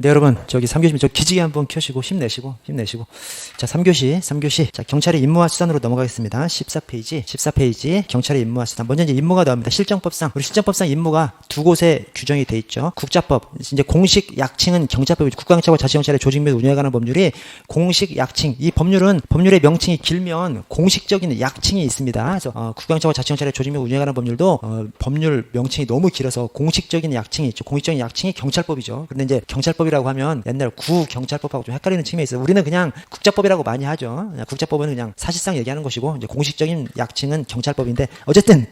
네, 여러분, 저기 3교시, 저 기지개 한번 켜시고, 힘내시고. 자, 3교시. 자, 경찰의 임무와 수단으로 넘어가겠습니다. 14페이지. 경찰의 임무와 수단. 먼저 이제 임무가 나옵니다. 우리 실정법상 임무가 두 곳에 규정이 돼 있죠. 국자법, 이제 공식 약칭은 경찰법이죠. 국가경찰과 자치경찰의 조직 및 운영에 관한 법률이 공식 약칭. 이 법률의 명칭이 길면 공식적인 약칭이 있습니다. 그래서, 국가경찰과 자치경찰의 조직 및 운영에 관한 법률도, 법률 명칭이 너무 길어서 공식적인 약칭이 있죠. 공식적인 약칭이 경찰법이죠. 그런데 이제 경찰법이라고 하면 옛날 구경찰법하고 좀 헷갈리는 측면이 있어요. 우리는 그냥 국자법이라고 많이 하죠. 국자법은 그냥 사실상 얘기하는 것이고 이제 공식적인 약칭은 경찰법인데 어쨌든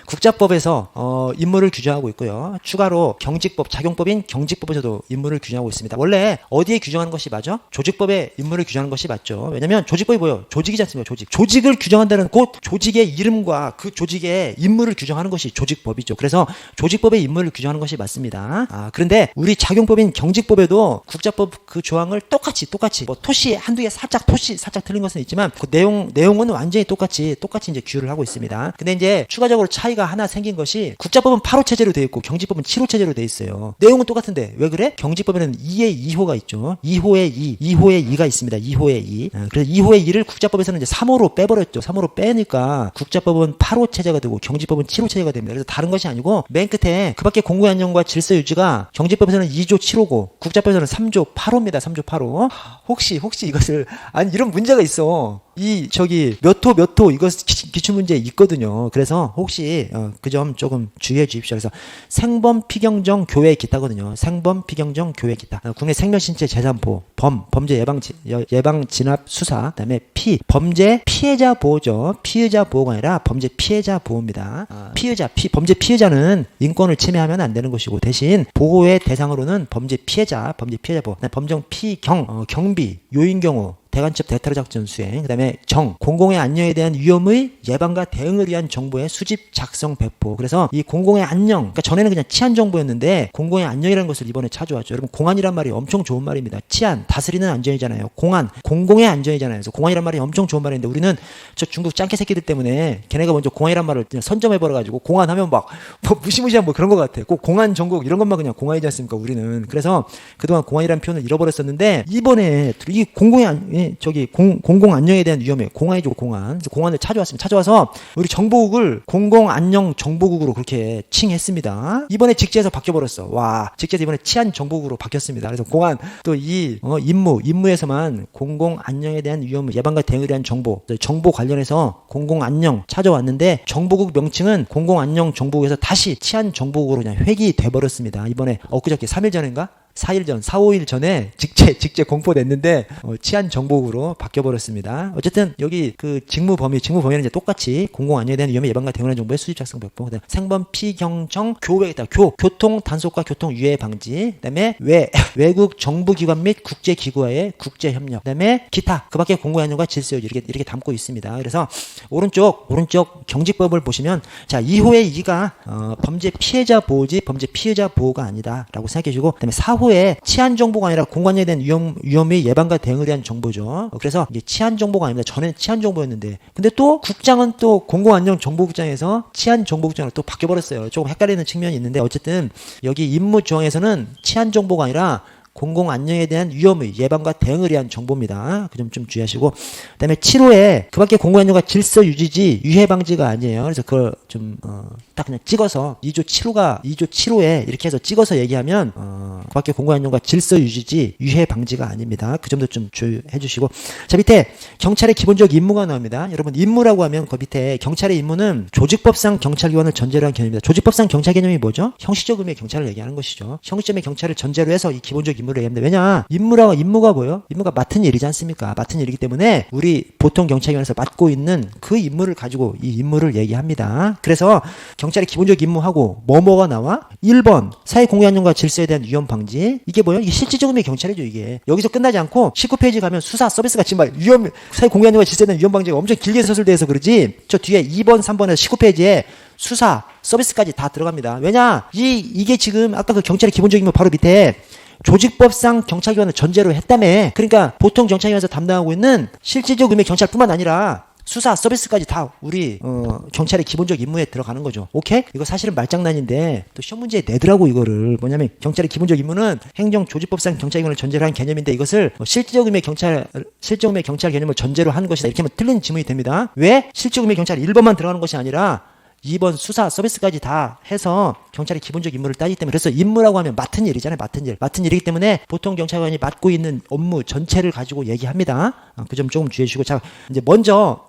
국자법에서 임무를 규정하고 있고요. 추가로 경직법, 작용법인 경직법에서도 임무를 규정하고 있습니다. 원래 어디에 규정하는 것이 맞죠? 조직법에 임무를 규정하는 것이 맞죠. 왜냐면 조직법이 뭐예요? 조직이지 않습니까? 조직을 규정한다는 곧 조직의 이름과 그 조직의 임무를 규정하는 것이 조직법이죠. 그래서 조직법의 임무를 규정하는 것이 맞습니다. 그런데 우리 작용법인 경직법에도 국자법 그 조항을 똑같이 뭐 토시 한두 개 살짝 틀린 것은 있지만 그 내용은 완전히 똑같이 이제 규율을 하고 있습니다. 근데 이제 추가적으로 차이가 하나 생긴 것이 국자법은 8호 체제로 되어 있고 경직법은 7호 체제로 되어 있어요. 내용은 똑같은데 왜 그래? 경직법에는 2의 2호가 있죠. 2호의 2가 있습니다. 2호의 2. 그래서 2호의 2를 국자법에서는 이제 3호로 빼버렸죠. 3호로 빼니까 국자법은 8호 체제가 되고 경직법은 7호 체제가 됩니다. 그래서 다른 것이 아니고 맨 끝에 그 밖에 공고의 안녕과 질서 유지가 경직법에서는 2조 7호고 국자법에서는 3조 8호입니다. 3조 8호. 혹시 이것을 아니 이런 문제가 있어. 이 저기 몇 호 이거 기출 문제 있거든요. 그래서 혹시 그 점 조금 주의해 주십시오. 그래서 생범 피경정 교외 기타거든요. 생범 피경정 교외 기타. 국내 생명신체 재산보호, 범죄 예방 진압 수사, 그다음에 범죄 피해자 보호죠. 피의자 보호가 아니라 범죄 피해자 보호입니다. 범죄 피해자는 인권을 침해하면 안 되는 것이고 대신 보호의 대상으로는 범죄 피해자 보호. 범정 피경 경비 요인 경우 대간첩 대테러 작전 수행, 그다음에 공공의 안녕에 대한 위험의 예방과 대응을 위한 정보의 수집, 작성, 배포. 그래서 이 공공의 안녕, 그러니까 전에는 그냥 치안 정보였는데 공공의 안녕이라는 것을 이번에 찾아왔죠. 여러분 공안이란 말이 엄청 좋은 말입니다. 치안, 다스리는 안전이잖아요. 공공의 안전이잖아요. 그래서 공안이란 말이 엄청 좋은 말인데 우리는 저 중국 짱깨 새끼들 때문에 걔네가 먼저 공안이란 말을 그냥 선점해버려가지고 공안하면 막 뭐 무시무시한 뭐 그런 것 같아. 꼭 공안 전국 이런 것만 그냥 공안이지 않습니까? 우리는. 그래서 그동안 공안이라는 표현을 잃어버렸었는데 이번에 이 공공 안녕에 대한 위험에 공안이죠. 그래서 공안을 찾아왔습니다. 찾아와서 우리 정보국을 공공 안녕 정보국으로 그렇게 칭했습니다. 이번에 직제에서 바뀌어버렸어. 와, 직제에서 이번에 치안 정보국으로 바뀌었습니다. 그래서 공안 또 이 임무에서만 공공 안녕에 대한 위험 예방과 대응에 대한 정보 관련해서 공공 안녕 찾아왔는데 정보국 명칭은 공공 안녕 정보국에서 다시 치안 정보국으로 그냥 획이 돼버렸습니다. 이번에 엊그저께 3일 전인가? 4일 전, 4, 5일 전에 직제 공포됐는데 치안 정보국으로 바뀌어버렸습니다. 어쨌든 여기 그 직무 범위는 이제 똑같이 공공 안녕에 대한 위험의 예방과 대응하는 정보의 수집 작성 배포, 그다음 생범 피경정 교외다 교통 단속과 교통 유해 방지, 그다음에 외국 정부기관 및 국제기구와의 국제협력, 그다음에 기타 그밖에 공공 안녕과 질서 유지 이렇게 담고 있습니다. 그래서 오른쪽 경직법을 보시면 자 2호의 2가 범죄 피해자 보호지 범죄 피해자 보호가 아니다라고 생각해주고 그다음에 4호의 치안 정보가 아니라 공간에 대한 위험의 예방과 대응을 위한 정보죠. 그래서 이제 치안 정보가 아닙니다. 전에는 치안 정보였는데, 근데 또 국장은 또 공공안녕 정보국장에서 치안 정보국장으로 또 바뀌어버렸어요. 조금 헷갈리는 측면이 있는데 어쨌든 여기 임무 조항에서는 치안 정보가 아니라 공공 안녕에 대한 위험의 예방과 대응을 위한 정보입니다. 그 점 좀 주의하시고 그다음에 7호에 그밖에 공공 안녕과 질서 유지지 유해 방지가 아니에요. 그래서 그걸 좀 딱 그냥 찍어서 2조 7호에 이렇게 해서 찍어서 얘기하면 그밖에 공공 안녕과 질서 유지지 유해 방지가 아닙니다. 그 점도 좀 주의해 주시고 자 밑에 경찰의 기본적 임무가 나옵니다. 여러분 임무라고 하면 그 밑에 경찰의 임무는 조직법상 경찰기관을 전제로 한 개념입니다. 조직법상 경찰 개념이 뭐죠? 형식적 의미의 경찰을 얘기하는 것이죠. 형식적인 경찰을 전제로 해서 이 기본적 임무를 얘기합니다. 왜냐? 임무가 뭐예요? 임무가 맡은 일이지 않습니까? 맡은 일이기 때문에 우리 보통 경찰기관에서 맡고 있는 그 임무를 가지고 이 임무를 얘기합니다. 그래서 경찰의 기본적 임무하고 뭐가 나와? 1번 사회공개안녕과 질서에 대한 위험 방지. 이게 뭐예요? 이게 실질적 의미의 경찰이죠. 이게 여기서 끝나지 않고 19페이지 가면 수사 서비스가 지금 사회공개안녕과 질서에 대한 위험 방지가 엄청 길게 서술돼서 그러지 저 뒤에 2번 3번에서 19페이지에 수사 서비스까지 다 들어갑니다. 왜냐? 이게 지금 아까 그 경찰의 기본적 임무 바로 밑에 조직법상 경찰기관을 전제로 했다며. 그러니까 보통 경찰기관에서 담당하고 있는 실질적 의미의 경찰뿐만 아니라 수사 서비스까지 다 우리 경찰의 기본적 임무에 들어가는 거죠. 오케이? 이거 사실은 말장난인데 또 시험 문제에 내더라고 이거를. 뭐냐면 경찰의 기본적 임무는 행정조직법상 경찰권을 전제로 한 개념인데 이것을 실질적 의미의 경찰 개념을 전제로 한 것이다. 이렇게 하면 틀린 지문이 됩니다. 왜? 실질적 의미의 경찰 1번만 들어가는 것이 아니라 2번 수사 서비스까지 다 해서 경찰의 기본적 임무를 따지기 때문에 그래서 임무라고 하면 맡은 일이잖아요. 맡은 일이기 때문에 보통 경찰관이 맡고 있는 업무 전체를 가지고 얘기합니다. 그 점 조금 주의해 주시고 자 이제 먼저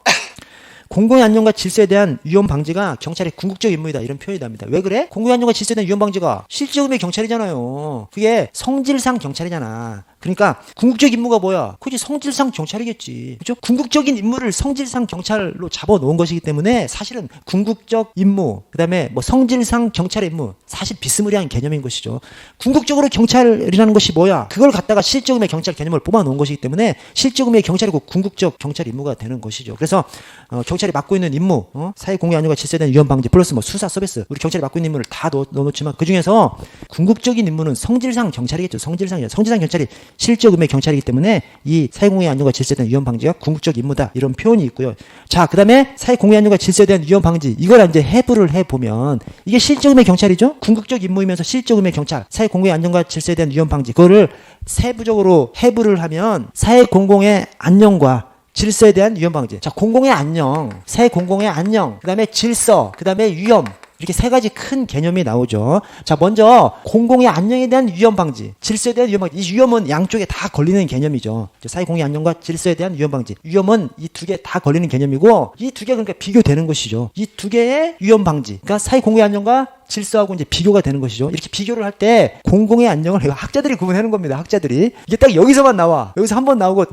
공공의 안녕과 질서에 대한 위험 방지가 경찰의 궁극적 임무이다. 이런 표현이 납니다. 왜 그래? 공공의 안녕과 질서에 대한 위험 방지가 실질적 의미의 경찰이잖아요. 그게 성질상 경찰이잖아. 그러니까 궁극적 임무가 뭐야? 그게 성질상 경찰이겠지. 그렇죠? 궁극적인 임무를 성질상 경찰로 잡아놓은 것이기 때문에 사실은 궁극적 임무, 그다음에 뭐 성질상 경찰의 임무 사실 비스무리한 개념인 것이죠. 궁극적으로 경찰이라는 것이 뭐야? 그걸 갖다가 실질적 의미의 경찰 개념을 뽑아놓은 것이기 때문에 실질적 의미의 경찰이고 궁극적 경찰 임무가 되는 것이죠. 그래서 경찰이 맡고 있는 임무, 사회 공의 안녕과 질서에 대한 위험 방지 플러스 뭐 수사 서비스 우리 경찰이 맡고 있는 임무를 다 넣어놓지만 그 중에서 궁극적인 임무는 성질상 경찰이겠죠. 성질상 경찰이 실적 의미의 경찰이기 때문에 이 사회공의 안녕과 질서에 대한 위험 방지가 궁극적 임무다. 이런 표현이 있고요. 자, 그 다음에 사회공의 안녕과 질서에 대한 위험 방지 이걸 이제 해부를 해보면 이게 실적 의미의 경찰이죠. 궁극적 임무이면서 실적 의미의 경찰 사회공의 안녕과 질서에 대한 위험 방지 그거를 세부적으로 해부를 하면 사회공공의 안녕과 질서에 대한 위험 방지. 자, 공공의 안녕, 사회 공공의 안녕, 그 다음에 질서, 그 다음에 위험. 이렇게 세 가지 큰 개념이 나오죠. 자, 먼저 공공의 안녕에 대한 위험 방지, 질서에 대한 위험 방지. 이 위험은 양쪽에 다 걸리는 개념이죠. 사회 공의 안녕과 질서에 대한 위험 방지. 위험은 이 두 개 다 걸리는 개념이고 이 두 개 그러니까 비교되는 것이죠. 이 두 개의 위험 방지. 그러니까 사회 공의 안녕과 질서하고 이제 비교가 되는 것이죠. 이렇게 비교를 할 때 공공의 안녕을 학자들이 구분하는 겁니다. 학자들이. 이게 딱 여기서만 나와. 여기서 한 번 나오고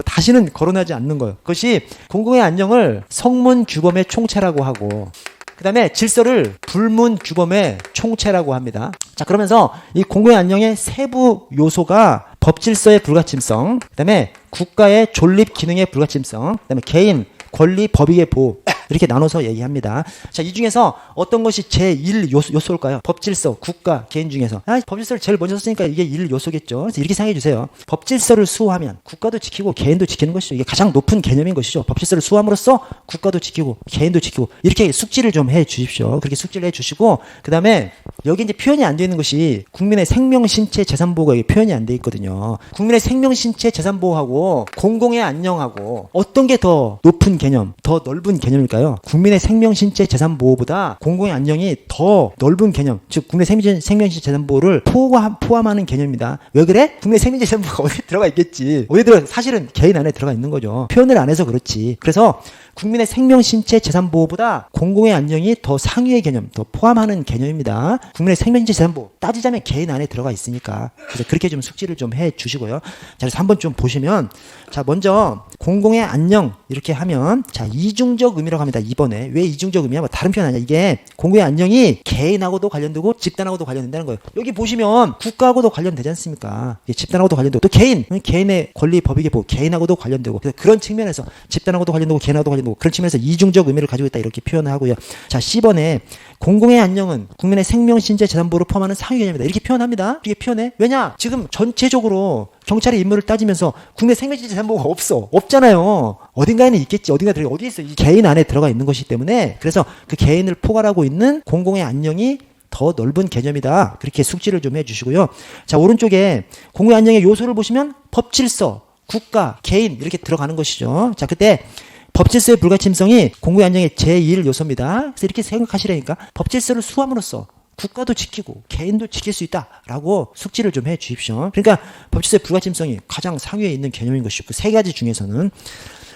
다시는 거론하지 않는 거예요. 그것이 공공의 안녕을 성문 규범의 총체라고 하고 그 다음에 질서를 불문 규범의 총체라고 합니다. 자, 그러면서 이 공공의 안녕의 세부 요소가 법질서의 불가침성, 그 다음에 국가의 존립 기능의 불가침성, 그 다음에 개인, 권리, 법익의 보호 이렇게 나눠서 얘기합니다. 자, 이 중에서 어떤 것이 제1 요소일까요? 법질서, 국가, 개인 중에서. 법질서를 제일 먼저 썼으니까 이게 1 요소겠죠. 그래서 이렇게 생각해 주세요. 법질서를 수호하면 국가도 지키고 개인도 지키는 것이죠. 이게 가장 높은 개념인 것이죠. 법질서를 수호함으로써 국가도 지키고 개인도 지키고 이렇게 숙지를 좀 해 주십시오. 그렇게 숙지를 해 주시고 그 다음에 여기 이제 표현이 안 되어 있는 것이 국민의 생명, 신체, 재산 보호가 여기 표현이 안 돼 있거든요. 국민의 생명, 신체, 재산 보호하고 공공의 안녕하고 어떤 게 더 높은 개념, 더 넓은 개념일까요? 국민의 생명, 신체, 재산 보호보다 공공의 안녕이 더 넓은 개념, 즉 국민의 생명, 신체, 재산 보호를 포함하는 개념입니다. 왜 그래? 국민의 생명, 신체, 재산 보호가 어디 들어가 있겠지. 어디 들어가? 사실은 개인 안에 들어가 있는 거죠. 표현을 안 해서 그렇지. 그래서 국민의 생명, 신체, 재산 보호보다 공공의 안녕이 더 상위의 개념, 더 포함하는 개념입니다. 국민의 생명, 신체, 재산 보호 따지자면 개인 안에 들어가 있으니까. 그래서 그렇게 좀 숙지를 좀 해 주시고요. 자, 그래서 한번 좀 보시면 자, 먼저 공공의 안녕 이렇게 하면 자, 이중적 의미라고 합니다. 이번에 왜 이중적 의미야? 뭐 다른 표현 아니야. 이게 공공의 안녕이 개인하고도 관련되고 집단하고도 관련된다는 거예요. 여기 보시면 국가하고도 관련되지 않습니까? 집단하고도 관련되고 또 개인의 권리, 법익의 보호 개인하고도 관련되고 그래서 그런 측면에서 집단하고도 관련되고 개인하고도 관련되고 그런 측면에서 이중적 의미를 가지고 있다 이렇게 표현을 하고요. 자, 10번에 공공의 안녕은 국민의 생명, 신체, 재산 보호를 포함하는 상위 개념이다. 이렇게 표현합니다. 이렇게 표현해. 왜냐? 지금 전체적으로 경찰의 임무를 따지면서 국내 생명, 신체, 재산 보호가 없잖아요. 어딘가에는 있겠지. 어디 있어? 이 개인 안에 들어가 있는 것이기 때문에 그래서 그 개인을 포괄하고 있는 공공의 안녕이 더 넓은 개념이다. 그렇게 숙지를 좀 해주시고요. 자, 오른쪽에 공공의 안녕의 요소를 보시면 법질서, 국가, 개인 이렇게 들어가는 것이죠. 자, 그때 법질서의 불가침성이 공공의 안녕의 제1 요소입니다. 그래서 이렇게 생각하시라니까 법질서를 수함으로써 국가도 지키고 개인도 지킬 수 있다라고 숙지를 좀 해 주십시오. 그러니까 법질서의 불가침성이 가장 상위에 있는 개념인 것이고 그 세 가지 중에서는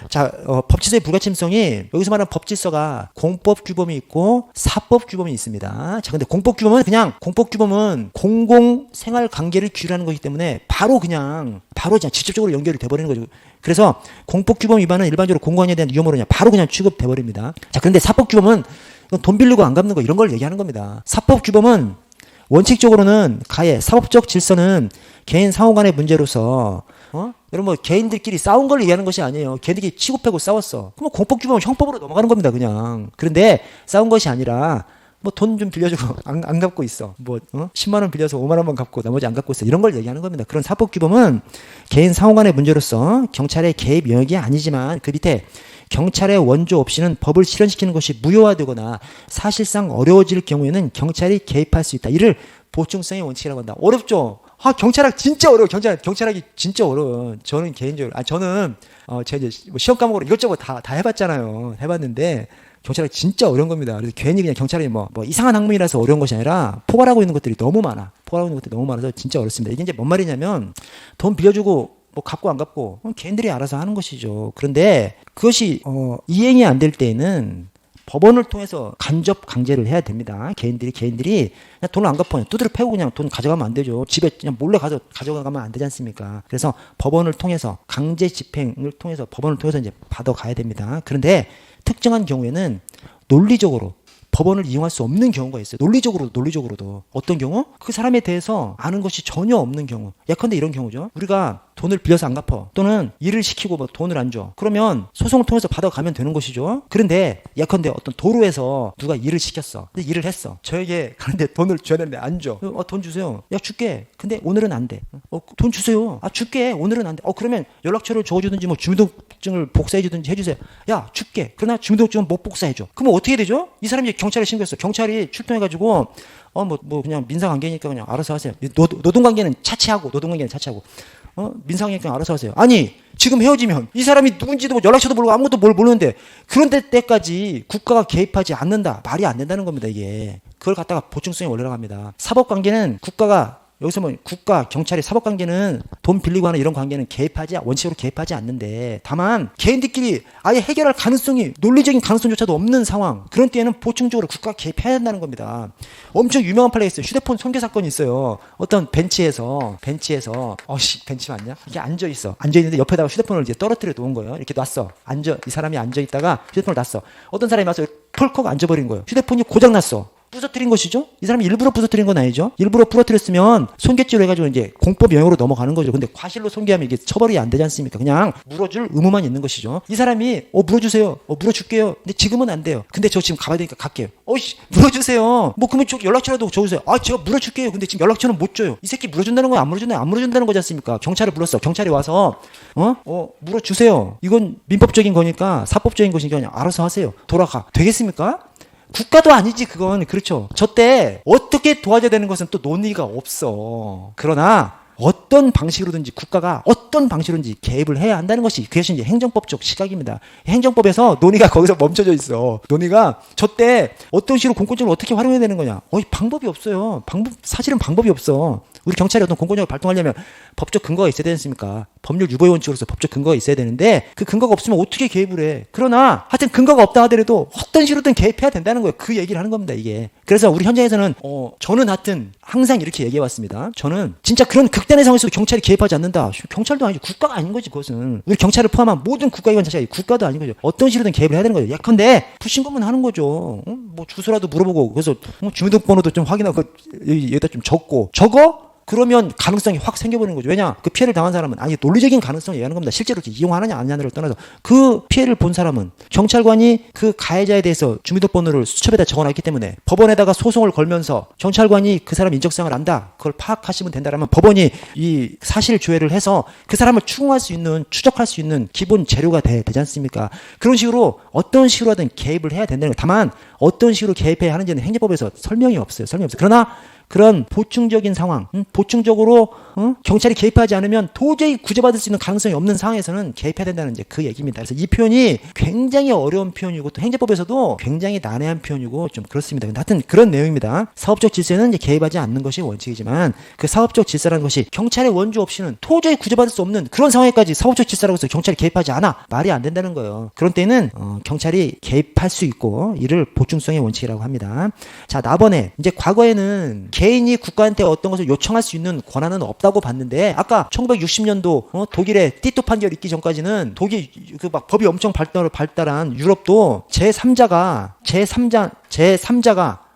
자, 법질서의 불가침성이 여기서 말하는 법질서가 공법 규범이 있고 사법 규범이 있습니다. 자, 근데 공법 규범은 공공 생활 관계를 규율하는 것이기 때문에 바로 그냥 직접적으로 연결이 돼 버리는 거죠. 그래서 공법 규범 위반은 일반적으로 공공안에 대한 위험으로 그냥 바로 그냥 취급돼 버립니다. 자, 그런데 사법 규범은 돈 빌리고 안 갚는 거 이런 걸 얘기하는 겁니다. 사법 규범은 원칙적으로는 사법적 질서는 개인 상호 간의 문제로서 여러분 뭐 개인들끼리 싸운 걸 얘기하는 것이 아니에요. 개인들끼리 치고 패고 싸웠어. 그럼 공법 규범은 형법으로 넘어가는 겁니다. 그냥. 그런데 싸운 것이 아니라 뭐 돈 좀 빌려주고 안 갚고 있어. 뭐 10만 원 빌려서 5만 원만 갚고 나머지 안 갚고 있어. 이런 걸 얘기하는 겁니다. 그런 사법규범은 개인 상호간의 문제로서 경찰의 개입 영역이 아니지만 그 밑에 경찰의 원조 없이는 법을 실현시키는 것이 무효화되거나 사실상 어려워질 경우에는 경찰이 개입할 수 있다. 이를 보충성의 원칙이라고 한다. 어렵죠? 경찰학 진짜 어려워. 경찰학이 진짜 어려워. 저는 개인적으로, 저는, 제가 이제 뭐 시험 과목으로 이것저것 다 해봤잖아요. 해봤는데, 경찰학이 진짜 어려운 겁니다. 그래서 괜히 그냥 경찰이 뭐 이상한 학문이라서 어려운 것이 아니라 포괄하고 있는 것들이 너무 많아. 포괄하고 있는 것들이 너무 많아서 진짜 어렵습니다. 이게 이제 뭔 말이냐면, 돈 빌려주고, 뭐 갚고 안 갚고, 개인들이 알아서 하는 것이죠. 그런데 그것이, 이행이 안 될 때에는, 법원을 통해서 간접 강제를 해야 됩니다. 개인들이 그냥 돈을 안 갚아요. 두드려 패고 그냥 돈 가져가면 안 되죠. 집에 그냥 몰래 가져가면 안 되지 않습니까? 그래서 법원을 통해서 강제 집행을 통해서 법원을 통해서 이제 받아가야 됩니다. 그런데 특정한 경우에는 논리적으로 법원을 이용할 수 없는 경우가 있어요. 논리적으로도. 어떤 경우? 그 사람에 대해서 아는 것이 전혀 없는 경우. 예컨대 이런 경우죠. 우리가 돈을 빌려서 안 갚아. 또는 일을 시키고 뭐 돈을 안 줘. 그러면 소송을 통해서 받아가면 되는 것이죠. 그런데 예컨대 어떤 도로에서 누가 일을 시켰어. 근데 일을 했어. 저에게 가는데 돈을 줘야 되는데 안 줘. 돈 주세요. 야, 줄게. 근데 오늘은 안 돼. 돈 주세요. 줄게. 오늘은 안 돼. 그러면 연락처를 줘주든지 뭐 주민등록증을 복사해주든지 해주세요. 야, 줄게. 그러나 주민등록증은 못 복사해줘. 그러면 어떻게 되죠? 이 사람이 경찰에 신고했어. 경찰이 출동해가지고 그냥 민사관계니까 그냥 알아서 하세요. 노동관계는 차치하고. 민상이 그냥 알아서 하세요. 아니, 지금 헤어지면 이 사람이 누군지도 뭐 연락처도 모르고 아무것도 모르는데 그런 때까지 국가가 개입하지 않는다. 말이 안 된다는 겁니다, 이게. 그걸 갖다가 보충성의 원리라고 합니다. 사법관계는 국가가 여기서 뭐 국가, 경찰의 사법관계는 돈 빌리고 하는 이런 관계는 원칙으로 개입하지 않는데 다만 개인들끼리 아예 해결할 가능성이 논리적인 가능성조차도 없는 상황 그런 때에는 보충적으로 국가가 개입해야 한다는 겁니다. 엄청 유명한 판례가 있어요. 휴대폰 손괴 사건이 있어요. 어떤 벤치에서 벤치 맞냐? 이게 앉아있는데 옆에다가 휴대폰을 이제 떨어뜨려 놓은 거예요. 이렇게 놨어. 이 사람이 앉아있다가 휴대폰을 놨어. 어떤 사람이 와서 펄컥 앉아버린 거예요. 휴대폰이 고장났어. 부서뜨린 것이죠? 이 사람이 일부러 부서뜨린 건 아니죠? 일부러 부서뜨렸으면 손괴죄로 해가지고 이제 공법 영역으로 넘어가는 거죠. 근데 과실로 손괴하면 이게 처벌이 안 되지 않습니까? 그냥 물어줄 의무만 있는 것이죠. 이 사람이, 물어주세요. 물어줄게요. 근데 지금은 안 돼요. 근데 저 지금 가봐야 되니까 갈게요. 물어주세요. 그러면 연락처라도 줘주세요. 제가 물어줄게요. 근데 지금 연락처는 못 줘요. 이 새끼 물어준다는 거야? 안 물어준다는 거지 않습니까? 경찰을 불렀어. 경찰이 와서, 물어주세요. 이건 민법적인 거니까 사법적인 것이니까 그냥 알아서 하세요. 돌아가. 되겠습니까? 국가도 아니지 그건. 그렇죠. 저때 어떻게 도와줘야 되는 것은 또 논의가 없어. 그러나 어떤 방식으로든지 국가가 어떤 방식으로든지 개입을 해야 한다는 것이 그것이 이제 행정법적 시각입니다. 행정법에서 논의가 거기서 멈춰져 있어. 논의가 저때 어떤 식으로 공권력을 어떻게 활용해야 되는 거냐. 방법이 없어요. 사실은 방법이 없어. 우리 경찰이 어떤 공권력을 발동하려면 법적 근거가 있어야 되지 않습니까? 법률 유보의 원칙으로서 법적 근거가 있어야 되는데 그 근거가 없으면 어떻게 개입을 해? 그러나 하여튼 근거가 없다 하더라도 어떤 식으로든 개입해야 된다는 거예요. 그 얘기를 하는 겁니다, 이게. 그래서 우리 현장에서는 저는 하여튼 항상 이렇게 얘기해 왔습니다. 저는 진짜 그런 극단의 상황에서도 경찰이 개입하지 않는다. 경찰도 아니지. 국가가 아닌 거지, 그것은. 우리 경찰을 포함한 모든 국가기관 자체가 국가도 아닌 거죠. 어떤 식으로든 개입을 해야 되는 거죠. 예컨대 불신검문 하는 거죠. 주소라도 물어보고 그래서 주민등록번호도 좀 확인하고 여기다 좀 적고 그러면 가능성이 확 생겨버리는 거죠. 왜냐? 그 피해를 당한 사람은 논리적인 가능성을 얘기하는 겁니다. 실제로 이용하느냐 안 하느냐를 떠나서 그 피해를 본 사람은 경찰관이 그 가해자에 대해서 주민등록번호를 수첩에다 적어놨기 때문에 법원에다가 소송을 걸면서 경찰관이 그 사람 인적사항을 안다. 그걸 파악하시면 된다라면 법원이 이 사실 조회를 해서 그 사람을 추적할 수 있는 기본 재료가 되지 않습니까? 그런 식으로 어떤 식으로 하든 개입을 해야 된다는 거예요. 다만 어떤 식으로 개입해야 하는지는 행정법에서 설명이 없어요. 그러나 그런 보충적인 상황, 보충적으로 경찰이 개입하지 않으면 도저히 구제받을 수 있는 가능성이 없는 상황에서는 개입해야 된다는 이제 그 얘기입니다. 그래서 이 표현이 굉장히 어려운 표현이고 또 행정법에서도 굉장히 난해한 표현이고 좀 그렇습니다. 근데 하여튼 그런 내용입니다. 사업적 질서는 이제 개입하지 않는 것이 원칙이지만 그 사업적 질서라는 것이 경찰의 원조 없이는 도저히 구제받을 수 없는 그런 상황에까지 사업적 질서라고 해서 경찰이 개입하지 않아. 말이 안 된다는 거예요. 그런 때는 경찰이 개입할 수 있고 이를 보충성의 원칙이라고 합니다. 자, 나번에 이제 과거에는 개인이 국가한테 어떤 것을 요청할 수 있는 권한은 없다고 봤는데 아까 1960년도 독일의 띠토 판결 있기 전까지는 독일 그 막 법이 엄청 발달한 유럽도 제3자가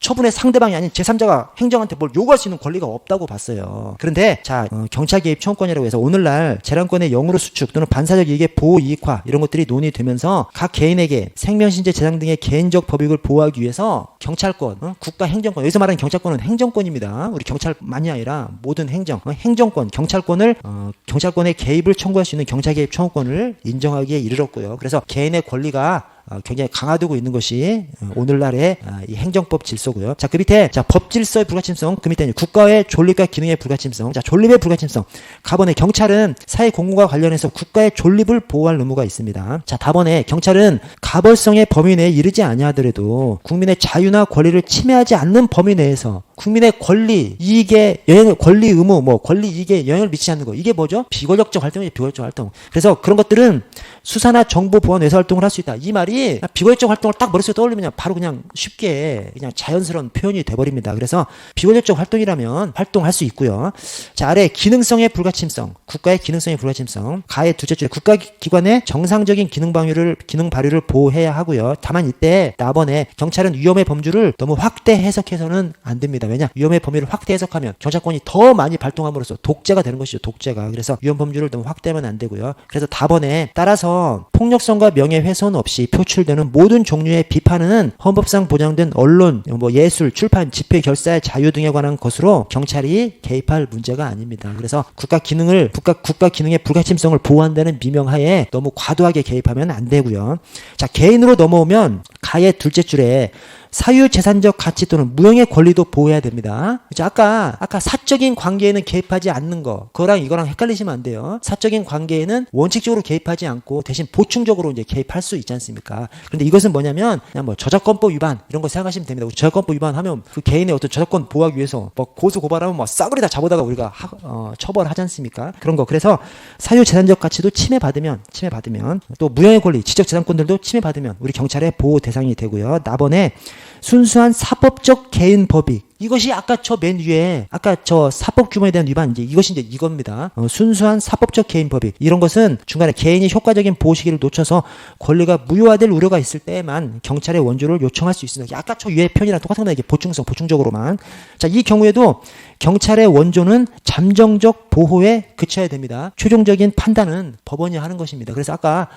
처분의 상대방이 아닌 제3자가 행정한테 뭘 요구할 수 있는 권리가 없다고 봤어요. 그런데 자, 경찰 개입 청구권이라고 해서 오늘날 재량권의 영으로 수축 또는 반사적 이익의 보호 이익화 이런 것들이 논의되면서 각 개인에게 생명신체 재산 등의 개인적 법익을 보호하기 위해서 경찰권, 국가 행정권, 여기서 말하는 경찰권은 행정권입니다. 우리 경찰만이 아니라 모든 행정권, 경찰권의 개입을 청구할 수 있는 경찰 개입 청구권을 인정하기에 이르렀고요. 그래서 개인의 권리가 굉장히 강화되고 있는 것이 오늘날의 이 행정법 질서고요. 자, 그 밑에 법 질서의 불가침성, 그 밑에 국가의 존립과 기능의 불가침성. 자, 존립의 불가침성. 가번에 경찰은 사회 공공과 관련해서 국가의 존립을 보호할 의무가 있습니다. 자, 다번에 경찰은 가벌성의 범위 내에 이르지 아니하더라도 국민의 자유나 권리를 침해하지 않는 범위 내에서 국민의 권리, 이익에 영향을, 권리 의무, 권리 이익에 영향을 미치지 않는 거. 이게 뭐죠? 비권력적 활동이죠, 비권력적 활동. 그래서 그런 것들은 수사나 정보 보안 외사 활동을 할 수 있다. 이 말이 비권력적 활동을 딱 머릿속에 떠올리면 바로 그냥 쉽게 그냥 자연스러운 표현이 돼버립니다. 그래서 비권력적 활동이라면 활동할 수 있고요. 자, 아래 기능성의 불가침성, 국가의 기능성의 불가침성. 가의 둘째 줄에 국가기관의 정상적인 기능 발휘를 보호해야 하고요. 다만 이때 나번에 경찰은 위험의 범주를 너무 확대 해석해서는 안 됩니다. 왜냐? 위험의 범위를 확대 해석하면 경찰권이 더 많이 발동함으로써 독재가 되는 것이죠. 독재가. 그래서 위험 범주를 너무 확대하면 안 되고요. 그래서 다번에 따라서 폭력성과 명예훼손 없이 표출되는 모든 종류의 비판은 헌법상 보장된 언론, 예술, 출판, 집회, 결사의 자유 등에 관한 것으로 경찰이 개입할 문제가 아닙니다. 그래서 국가 기능의 불가침성을 보호한다는 미명하에 너무 과도하게 개입하면 안 되고요. 자, 개인으로 넘어오면 가의 둘째 줄에 사유재산적 가치 또는 무형의 권리도 보호해야 됩니다. 그렇죠? 아까 사적인 관계에는 개입하지 않는 거, 그거랑 이거랑 헷갈리시면 안 돼요. 사적인 관계에는 원칙적으로 개입하지 않고 대신 보충적으로 이제 개입할 수 있지 않습니까? 그런데 이것은 뭐냐면 그냥 저작권법 위반 이런 거 생각하시면 됩니다. 저작권법 위반하면 그 개인의 어떤 저작권 보호하기 위해서 고소 고발하면 싸그리 다 잡아다가 우리가 처벌하지 않습니까? 그런 거. 그래서 사유재산적 가치도 침해받으면 또 무형의 권리, 지적재산권들도 침해받으면 우리 경찰의 보호 대상이 되고요. 나번에 순수한 사법적 개인 법익. 이것이 아까 저 맨 위에 저 사법 규모에 대한 위반 이것이 이제 이겁니다. 순수한 사법적 개인 법익. 이런 것은 중간에 개인이 효과적인 보호 시기를 놓쳐서 권리가 무효화될 우려가 있을 때에만 경찰의 원조를 요청할 수 있습니다. 아까 저 위에 표현이랑 똑같은 겁니다. 이게 보충적으로만. 자, 이 경우에도 경찰의 원조는 잠정적 보호에 그쳐야 됩니다. 최종적인 판단은 법원이 하는 것입니다. 그래서 아까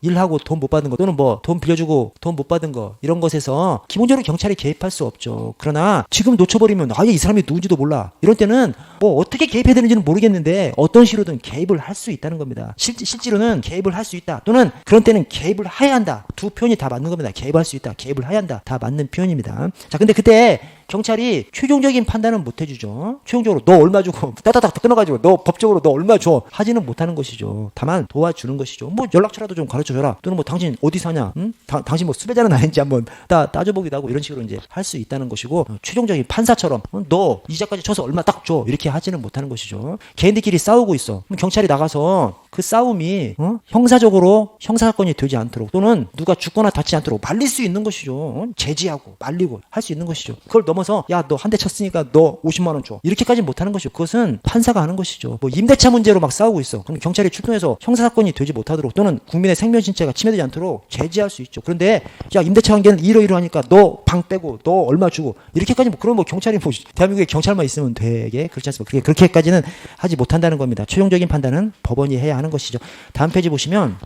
일하고 돈 못 받은 거 또는 돈 빌려주고 돈 못 받은 거 이런 것에서 기본적으로 경찰이 개입할 수 없죠. 그러나 지금 놓쳐버리면 아예 이 사람이 누군지도 몰라. 이런 때는 어떻게 개입해야 되는지는 모르겠는데 어떤 식으로든 개입을 할 수 있다는 겁니다. 실제로는 개입을 할 수 있다. 또는 그런 때는 개입을 해야 한다. 두 표현이 다 맞는 겁니다. 개입할 수 있다. 개입을 해야 한다. 다 맞는 표현입니다. 자, 근데 그때 경찰이 최종적인 판단은 못 해주죠. 최종적으로 너 얼마 주고 따다닥 끊어가지고 너 법적으로 너 얼마 줘 하지는 못하는 것이죠. 다만 도와주는 것이죠. 연락처라도 좀 가르쳐줘라. 또는 당신 어디 사냐? 응? 당신 수배자는 아닌지 한번 따져보기도 하고 이런 식으로 이제 할 수 있다는 것이고 최종적인 판사처럼 너 이자까지 쳐서 얼마 딱 줘 이렇게 하지는 못하는 것이죠. 개인들끼리 싸우고 있어. 그럼 경찰이 나가서 그 싸움이 형사적으로 형사사건이 되지 않도록 또는 누가 죽거나 다치지 않도록 말릴 수 있는 것이죠. 제지하고 말리고 할 수 있는 것이죠. 그걸 넘어서 야, 너 한 대 쳤으니까 너 50만 원 줘. 이렇게까지 못하는 것이죠. 그것은 판사가 하는 것이죠. 임대차 문제로 막 싸우고 있어. 그럼 경찰이 출동해서 형사사건이 되지 못하도록 또는 국민의 생명신체가 침해되지 않도록 제지할 수 있죠. 그런데 야, 임대차 관계는 이러이러하니까 너 방 빼고 너 얼마 주고 이렇게까지 그럼 경찰이 대한민국에 경찰만 있으면 되게 그렇지 않습니까? 그렇게까지는 하지 못한다는 겁니다. 최종적인 판단은 법원이 해야 하는 것이죠. 다음 페이지 보시면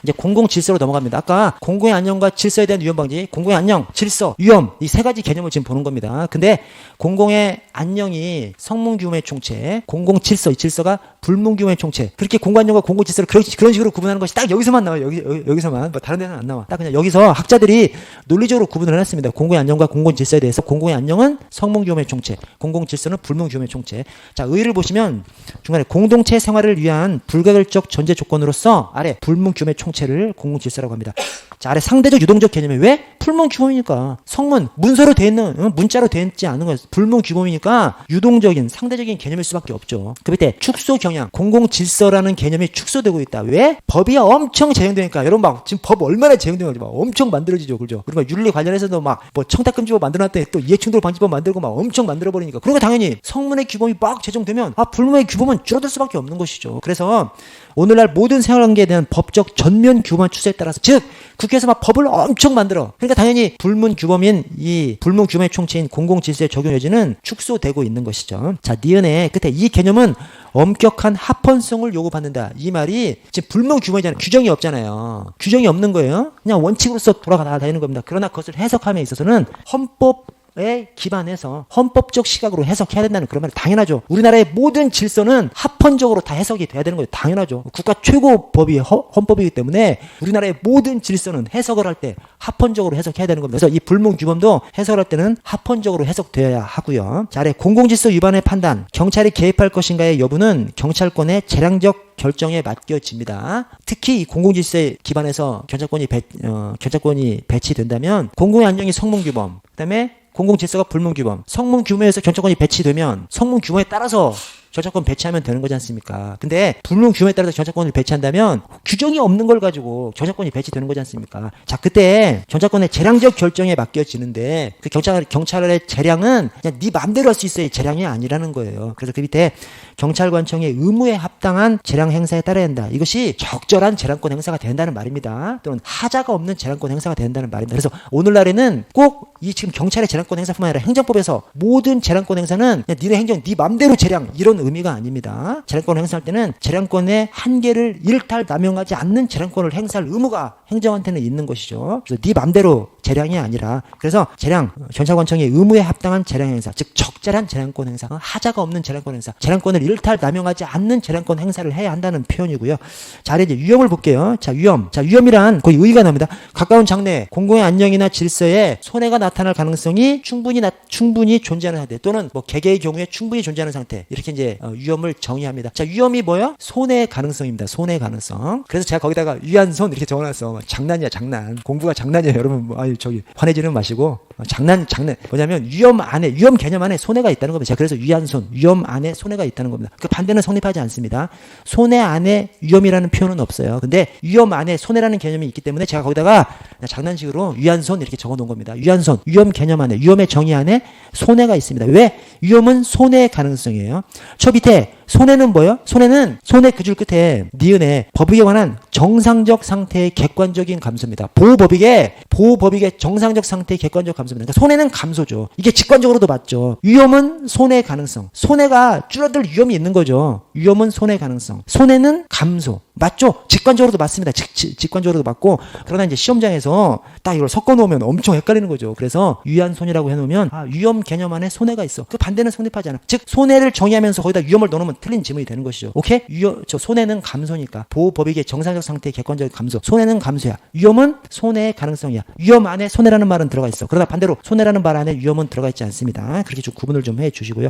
이제 공공질서로 넘어갑니다. 아까 공공의 안녕과 질서에 대한 위험 방지, 공공의 안녕, 질서, 위험 이 세 가지 개념을 지금 보는 겁니다. 근데 공공의 안녕이 성문규모의 총체, 공공질서, 이 질서가 불문규모의 총체. 그렇게 공공안녕과 공공질서를 그런 식으로 구분하는 것이 딱 여기서만 나와요. 여기서만. 다른 데는 안 나와. 딱 그냥 여기서 학자들이 논리적으로 구분을 해놨습니다. 공공의 안녕과 공공질서에 대해서 공공의 안녕은 성문규모의 총체, 공공질서는 불문규모의 총체. 자, 의의를 보시면 중간에 공동체 생활을 위한 불가결적 전제 조건으로서 아래 불문규모의 총체를 공공질서라고 합니다. 자, 아래 상대적 유동적 개념이 왜? 불문규모이니까. 성문, 문서로 돼 있는, 문자로 돼 있지 않은 건 불문규모이니까 유동적인, 상대적인 개념일 수밖에 없죠. 그 밑에 축소 경향, 공공질서라는 개념이 축소되고 있다. 왜? 법이 엄청 제정되니까. 여러분 지금 법 얼마나 제정되는지 엄청 만들어지죠. 그죠? 그리고 윤리 관련해서도 청탁금지법 만들어놨더니 또 이해충돌 방지법 만들고 엄청 만들어버리니까. 그러니까 당연히 성문의 규범이 막 제정되면 불문의 규범은 줄어들 수밖에 없는 것이죠. 그래서 오늘날 모든 생활관계에 대한 법적 전면 규범 추세에 따라서 즉 국회에서 막 법을 엄청 만들어. 그러니까 당연히 불문규범인 이 불문규범의 총체인 공공질서의 적용 여지는 축소되고 있는 것이죠. 자, 니은의 끝에 이 개념은 엄격한 합헌성을 요구받는다. 이 말이 지금 불문규범이잖아요. 규정이 없잖아요. 규정이 없는 거예요. 그냥 원칙으로서 돌아다니는 겁니다. 그러나 그것을 해석함에 있어서는 헌법에 기반해서 헌법적 시각으로 해석해야 된다는 그런 말이 당연하죠. 우리나라의 모든 질서는 합헌적으로 다 해석이 돼야 되는 거예요. 당연하죠. 국가 최고 법이 헌법이기 때문에 우리나라의 모든 질서는 해석을 할 때 합헌적으로 해석해야 되는 겁니다. 그래서 이 불문규범도 해석을 할 때는 합헌적으로 해석되어야 하고요. 자, 아래 공공질서 위반의 판단, 경찰이 개입할 것인가의 여부는 경찰권의 재량적 결정에 맡겨집니다. 특히 이 공공질서에 기반해서 경찰권이 배치된다면 공공의 안녕이 성문규범, 그다음에 공공질서가 불문규범, 성문규범에서 경찰권이 배치되면 성문규범에 따라서 경찰권 배치하면 되는 거지 않습니까? 근데 불문규범에 따라서 경찰권을 배치한다면 규정이 없는 걸 가지고 경찰권이 배치되는 거지 않습니까? 자, 그때 경찰권의 재량적 결정에 맡겨지는데 그 경찰의 재량은 그냥 네 맘대로 할 수 있어야 재량이 아니라는 거예요. 그래서 그 밑에 경찰관청의 의무에 합당한 재량 행사에 따라야 한다. 이것이 적절한 재량권 행사가 된다는 말입니다. 또는 하자가 없는 재량권 행사가 된다는 말입니다. 그래서 오늘날에는 꼭 이 지금 경찰의 재량권 행사뿐만 아니라 행정법에서 모든 재량권 행사는 그냥 니네 행정, 네 맘대로 재량 이런 의미가 아닙니다. 재량권을 행사할 때는 재량권의 한계를 일탈남용하지 않는 재량권을 행사할 의무가 행정한테는 있는 것이죠. 그래서 네 맘대로 재량이 아니라 그래서 재량, 경찰관청의 의무에 합당한 재량 행사, 즉 적절한 재량권 행사, 하자가 없는 재량권 행사, 재량권을 일탈남용하지 않는 재량권 행사를 해야 한다는 표현이고요. 자, 이제 유형을 볼게요. 자, 유형. 자, 유형이란 거의 의의가 나옵니다. 가까운 장래, 공공의 안녕이나 질서에 손해가 나타날 가능성이 충분히 존재하는 상태 또는 뭐 개개의 경우에 충분히 존재하는 상태 이렇게 이제 위험을 정의합니다. 자, 위험이 뭐야? 손해 가능성입니다. 손해 가능성. 그래서 제가 거기다가 위안손 이렇게 적어놨어. 장난이야, 장난. 공부가 장난이야, 여러분. 저기 화내지는 마시고 장난. 뭐냐면 위험 개념 안에 손해가 있다는 겁니다. 자, 그래서 위안손, 위험 안에 손해가 있다는 겁니다. 그 반대는 성립하지 않습니다. 손해 안에 위험이라는 표현은 없어요. 근데 위험 안에 손해라는 개념이 있기 때문에 제가 거기다가 장난식으로 위안손 이렇게 적어놓은 겁니다. 위안손, 위험 개념 안에, 위험의 정의 안에 손해가 있습니다. 왜? 위험은 손해 가능성이에요. 저 밑에 손해는 뭐예요? 손해는 손해 그 줄 끝에 니은에 법익에 관한 정상적 상태의 객관적인 감소입니다. 보호법익의 정상적 상태의 객관적 감소입니다. 그러니까 손해는 감소죠. 이게 직관적으로도 맞죠. 위험은 손해 가능성. 손해가 줄어들 위험이 있는 거죠. 위험은 손해 가능성. 손해는 감소. 맞죠? 직관적으로도 맞습니다. 직관적으로도 맞고 그러나 이제 시험장에서 딱 이걸 섞어 놓으면 엄청 헷갈리는 거죠. 그래서 위안손이라고 해놓으면 위험 개념 안에 손해가 있어. 그 반대는 성립하지 않아. 즉 손해를 정의하면서 거기다 위험을 넣어놓으면 틀린 지문이 되는 것이죠. 오케이? 저 손해는 감소니까 보호법익의 정상적 상태의 객관적 감소. 손해는 감소야. 위험은 손해의 가능성이야. 위험 안에 손해라는 말은 들어가 있어. 그러나 반대로 손해라는 말 안에 위험은 들어가 있지 않습니다. 그렇게 좀 구분을 좀 해주시고요.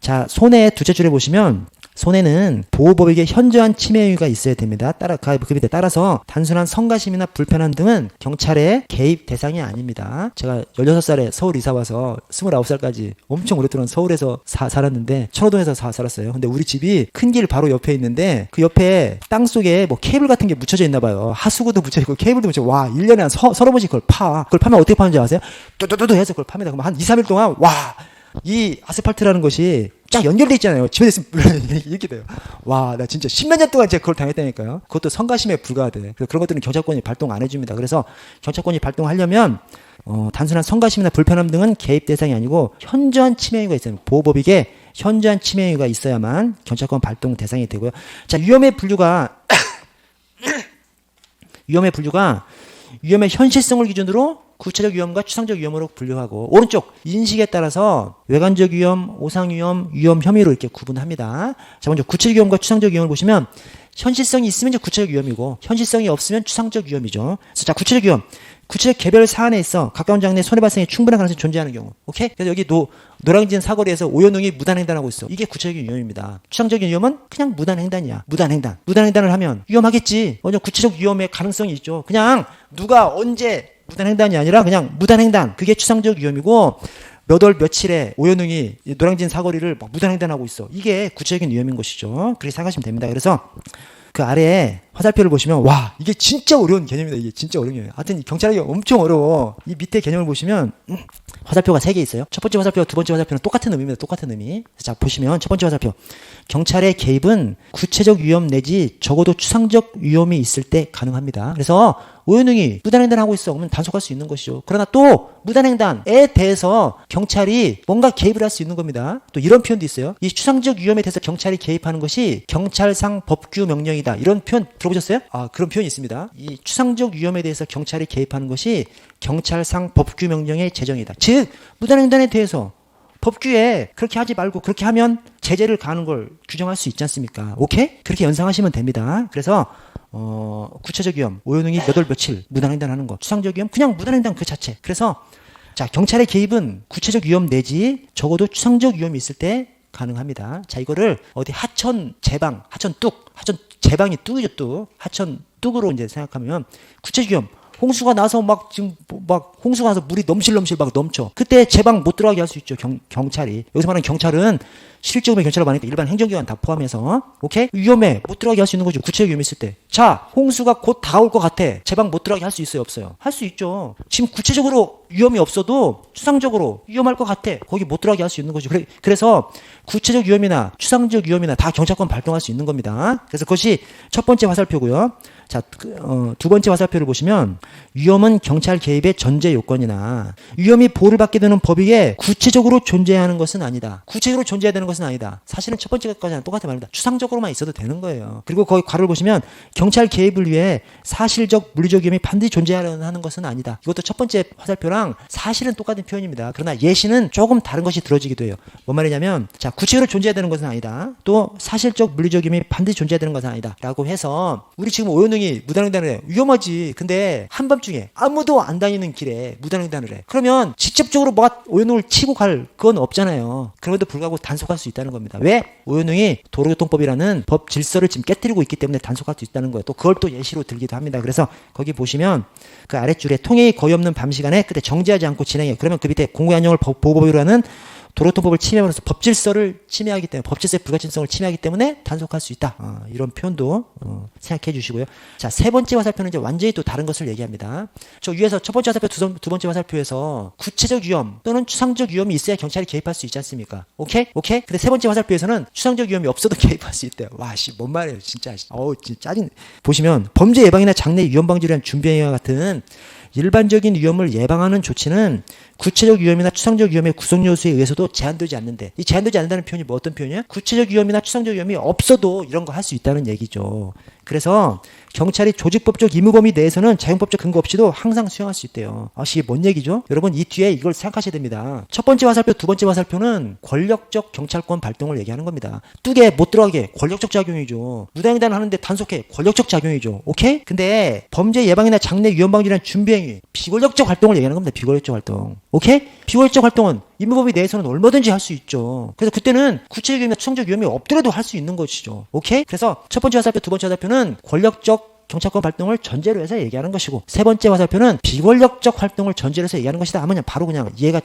자, 손해의 두째 줄에 보시면 손해는 보호법익의 현저한 침해 행위가 있어야 됩니다. 그 밑에 따라서 단순한 성가심이나 불편함 등은 경찰의 개입 대상이 아닙니다. 제가 16살에 서울 이사 와서 29살까지 엄청 오랫동안 서울에서 살았는데 천호동에서 살았어요. 근데 우리 집이 큰 길 바로 옆에 있는데 그 옆에 땅 속에 뭐 케이블 같은 게 묻혀져 있나 봐요. 하수구도 묻혀있고 케이블도 묻혀있고 와 1년에 한 서너 번씩 그걸 파. 그걸 파면 어떻게 파는지 아세요? 뚜뚜뚜뚜 해서 그걸 팝니다. 그럼 한 2, 3일 동안 이 아스팔트라는 것이 쫙 연결돼 있잖아요. 집에 있으면 이렇게 돼요. 와, 나 진짜 10몇 년 동안 제가 그걸 당했다니까요. 그것도 성가심에 불과하대. 그래서 그런 것들은 경찰권이 발동 안 해줍니다. 그래서 경찰권이 발동하려면 단순한 성가심이나 불편함 등은 개입 대상이 아니고 현저한 침해 행위가 있어요. 보호법익에 현저한 침해 행위가 있어야만 경찰권 발동 대상이 되고요. 자, 위험의 분류가 위험의 현실성을 기준으로 구체적 위험과 추상적 위험으로 분류하고 오른쪽 인식에 따라서 외관적 위험, 오상 위험, 위험 혐의로 이렇게 구분합니다. 자, 먼저 구체적 위험과 추상적 위험을 보시면 현실성이 있으면 이제 구체적 위험이고 현실성이 없으면 추상적 위험이죠. 그래서 자, 구체적 위험. 구체적 개별 사안에 있어 가까운 장래에 손해 발생에 충분한 가능성이 존재하는 경우. 오케이? 그래서 여기 노량진 사거리에서 오연웅이 무단횡단하고 있어. 이게 구체적인 위험입니다. 추상적인 위험은 그냥 무단횡단이야. 무단횡단을 하면 위험하겠지. 먼저 구체적 위험의 가능성이 있죠. 그냥 누가 언제 무단횡단이 아니라 그냥 무단횡단. 그게 추상적 위험이고 몇 월 며칠에 오연웅이 노량진 사거리를 막 무단횡단하고 있어. 이게 구체적인 위험인 것이죠. 그렇게 생각하시면 됩니다. 그래서 그 아래에 화살표를 보시면 와 이게 진짜 어려운 개념이다. 이게 진짜 어려운 개념이에요. 하여튼 경찰하기 엄청 어려워. 이 밑에 개념을 보시면 화살표가 3개 있어요. 첫 번째 화살표와 두 번째 화살표는 똑같은 의미입니다. 똑같은 의미. 자, 보시면 첫 번째 화살표. 경찰의 개입은 구체적 위험 내지 적어도 추상적 위험이 있을 때 가능합니다. 그래서 오연웅이 무단횡단하고 있어. 그러면 단속할 수 있는 것이죠. 그러나 또 무단횡단에 대해서 경찰이 뭔가 개입을 할 수 있는 겁니다. 또 이런 표현도 있어요. 이 추상적 위험에 대해서 경찰이 개입하는 것이 경찰상 법규 명령이다. 이런 표현 들어보셨어요? 그런 표현이 있습니다. 이 추상적 위험에 대해서 경찰이 개입하는 것이 경찰상 법규 명령의 제정이다. 즉 무단횡단에 대해서 법규에 그렇게 하지 말고 그렇게 하면 제재를 가하는 걸 규정할 수 있지 않습니까? 오케이? 그렇게 연상하시면 됩니다. 그래서 구체적 위험, 오연웅이 몇 월 며칠 무단횡단하는 것, 추상적 위험 그냥 무단횡단 그 자체. 그래서 자, 경찰의 개입은 구체적 위험 내지 적어도 추상적 위험이 있을 때 가능합니다. 자, 이거를 어디 하천 제방, 하천 제방이 뚝이죠, 뚝. 하천 뚝으로 이제 생각하면 구체적 위험. 홍수가 나서 홍수가 나서 물이 넘실넘실 막 넘쳐. 그때 제방 못 들어가게 할 수 있죠. 경찰이. 여기서 말하는 경찰은 실질적으로 경찰을 말하니까 일반 행정기관 다 포함해서. 오케이? 위험해. 못 들어가게 할 수 있는 거죠. 구체적 위험이 있을 때. 자, 홍수가 곧 다가올 것 같아. 제방 못 들어가게 할 수 있어요? 없어요? 할 수 있죠. 지금 구체적으로 위험이 없어도 추상적으로 위험할 것 같아. 거기 못 들어가게 할 수 있는 거죠. 그래서 구체적 위험이나 추상적 위험이나 다 경찰권 발동할 수 있는 겁니다. 그래서 그것이 첫 번째 화살표고요. 자, 두 번째 화살표를 보시면 위험은 경찰 개입의 전제 요건이나 위험이 보호를 받게 되는 법익에 구체적으로 존재하는 것은 아니다. 구체적으로 존재해야 되는 것은 아니다. 사실은 첫 번째 것까지는 똑같은 말입니다. 추상적으로만 있어도 되는 거예요. 그리고 거기 괄호를 보시면 경찰 개입을 위해 사실적 물리적 위험이 반드시 존재하는 것은 아니다. 이것도 첫 번째 화살표랑 사실은 똑같은 표현입니다. 그러나 예시는 조금 다른 것이 들어지기도 해요. 뭔 말이냐면 자, 구체적으로 존재해야 되는 것은 아니다. 또 사실적 물리적 위험이 반드시 존재해야 되는 것은 아니다. 라고 해서 우리 지금 오연웅이 무단횡단을 해. 위험하지. 근데 한밤중에 아무도 안 다니는 길에 무단횡단을 해. 그러면 직접적으로 뭐가 오연웅을 치고 갈 그건 없잖아요. 그럼에도 불구하고 단속할 수 있다는 겁니다. 왜? 오연웅이 도로교통법이라는 법 질서를 지금 깨뜨리고 있기 때문에 단속할 수 있다는 거예요. 또 그걸 또 예시로 들기도 합니다. 그래서 거기 보시면 그 아랫줄에 통행이 거의 없는 밤 시간에 그때 정지하지 않고 진행해. 그러면 그 밑에 공공안전을 보호법이라는 도로교통법을 침해하면서 법질서를 침해하기 때문에 법질서의 불가침성을 침해하기 때문에 단속할 수 있다. 이런 표현도 생각해 주시고요. 자, 세 번째 화살표는 이제 완전히 또 다른 것을 얘기합니다. 저 위에서 첫 번째 화살표, 두 번째 화살표에서 구체적 위험 또는 추상적 위험이 있어야 경찰이 개입할 수 있지 않습니까? 오케이? 근데 세 번째 화살표에서는 추상적 위험이 없어도 개입할 수 있대요. 와, 뭔 말이에요, 진짜. 진짜 짜증. 보시면 범죄 예방이나 장래 위험 방지를 위한 준비 행위와 같은 일반적인 위험을 예방하는 조치는 구체적 위험이나 추상적 위험의 구성 요소에 의해서도 제한되지 않는데, 이 제한되지 않는다는 표현이 뭐 어떤 표현이야? 구체적 위험이나 추상적 위험이 없어도 이런 거 할 수 있다는 얘기죠. 그래서 경찰이 조직법적 의무 범위 내에서는 자용법적 근거 없이도 항상 수행할 수 있대요. 이게 뭔 얘기죠? 여러분 이 뒤에 이걸 생각하셔야 됩니다. 첫 번째 화살표, 두 번째 화살표는 권력적 경찰권 발동을 얘기하는 겁니다. 뚝에 못 들어가게 권력적 작용이죠. 무단횡단을 하는데 단속해 권력적 작용이죠. 오케이? 근데 범죄 예방이나 장래 위험 방지라는 준비행위 비권력적 활동을 얘기하는 겁니다. 비권력적 활동. 오케이? 비권력적 활동은 임무범위 내에서는 얼마든지 할 수 있죠. 그래서 그때는 구체적 위험이나 추상적 위험이 없더라도 할 수 있는 것이죠. 오케이? 그래서 첫 번째 화살표, 두 번째 화살표는 권력적 경찰권 발동을 전제로 해서 얘기하는 것이고, 세 번째 화살표는 비권력적 활동을 전제로 해서 얘기하는 것이다 하면 바로 그냥 이해가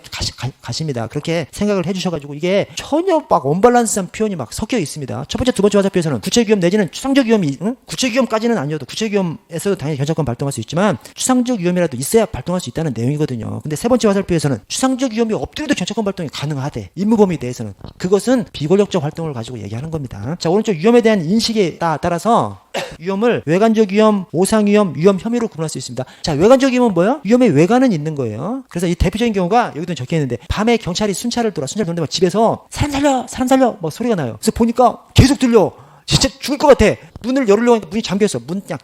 가십니다. 그렇게 생각을 해주셔가지고 이게 전혀 막 언밸런스한 표현이 막 섞여 있습니다. 첫 번째, 두 번째 화살표에서는 구체적 위험 내지는 추상적 위험이, 구체적 위험까지는 아니어도 구체적 위험에서도 당연히 경찰권 발동할 수 있지만 추상적 위험이라도 있어야 발동할 수 있다는 내용이거든요. 근데 세 번째 화살표에서는 추상적 위험이 없더라도 경찰권 발동이 가능하대. 임무범위 내에서는. 그것은 비권력적 활동을 가지고 얘기하는 겁니다. 자, 오른쪽 위험에 대한 인식에 따라서 위험을 외관적 위험, 오상 위험, 위험 혐의로 구분할 수 있습니다. 자, 외관적 위험은 뭐예요? 위험의 외관은 있는 거예요. 그래서 이 대표적인 경우가 여기도 적혀 있는데, 밤에 경찰이 순찰을 도는데 막 집에서 사람 살려 막 소리가 나요. 그래서 보니까 계속 들려. 진짜 죽을 것 같아. 문을 열으려고 하니까 문이 잠겨있어. 문 그냥